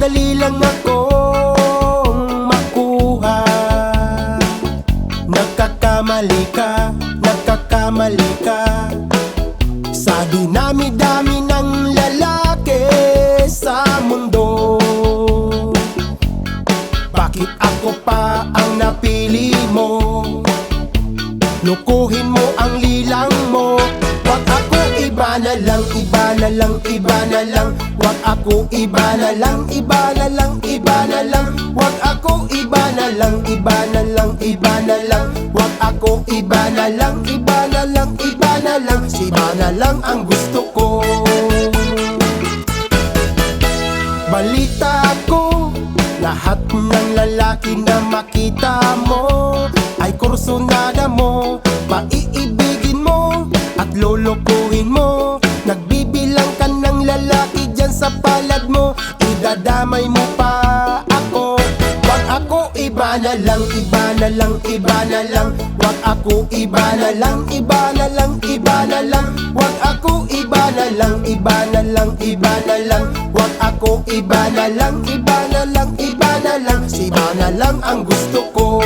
madali lang akong makuha. Nagkakamali ka, nagkakamali ka. Sa dinami-dami ng lalaki sa mundo, bakit ako pa ang napili mo? Lukuhin mo ang lilang mo. Wag ako, iba na lang, iba na lang, iba na lang. Wag ako, iba na lang, iba na lang, iba na lang. Wag ako, iba na lang, iba na lang, iba na lang. Wag ako, iba na lang, iba na lang, iba na lang. Si iba na lang ang gusto ko. Balita ko, lahat ng lalaki na makita mo ay kursunada mo. Paiibigin mo at lulukuhin mo. Nagbibilang ka ng lalaki dyan sa palad mo. Idadamay mo pa ako. Wag ako, iba na lang, iba na lang, iba na lang. Wag ako, iba na lang, iba na lang, iba na lang. Wag ako, iba na lang, iba na lang, iba na lang. Wag ako, iba na lang, iba na lang, iba na lang. Si iba na lang ang gusto ko.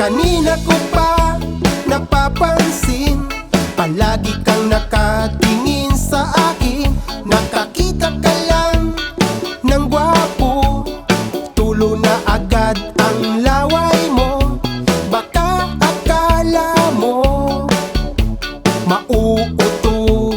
Kanina ko pa napapansin, palagi kang nakatingin sa akin. Nakakita ka lang ng gwapo, tulo na agad ang laway mo. Baka akala mo mauuto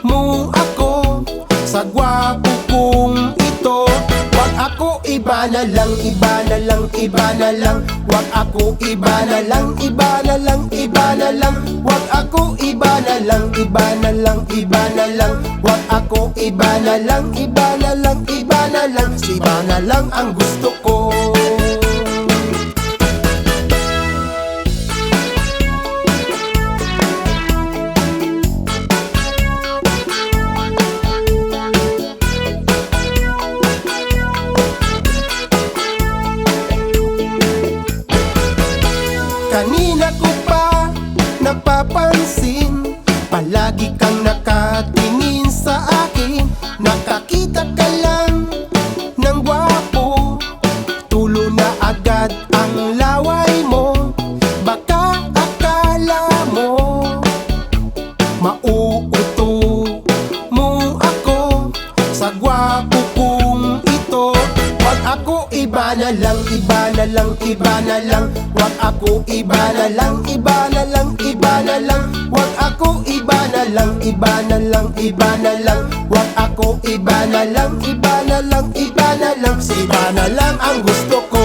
mo ako sa gwapo kong ito. Wag ako, iba na lang, iba na lang, iba na lang. Wag ako, iba na lang, iba na lang, iba na lang. Wag ako, iba na lang, iba na lang, iba na lang. Wag ako, iba na lang, iba na lang, iba na lang. Si iba na lang ang gusto ko. Kanina ko pa napapansin, palagi kang nakatingin sa akin. Nakakita ka lang ng gwapo, tulo na agad ang laway mo. Baka akala mo mauuto mo ako sa gwapo kong ito. Wag ako, iba na lang, iba na lang, iba na lang. Wag ako, iba na lang, iba na lang, iba na lang. Wag ako, iba na lang, iba na lang, iba na lang. Wag ako, iba na lang, iba na lang, iba na lang. Si iba na lang ang gusto ko.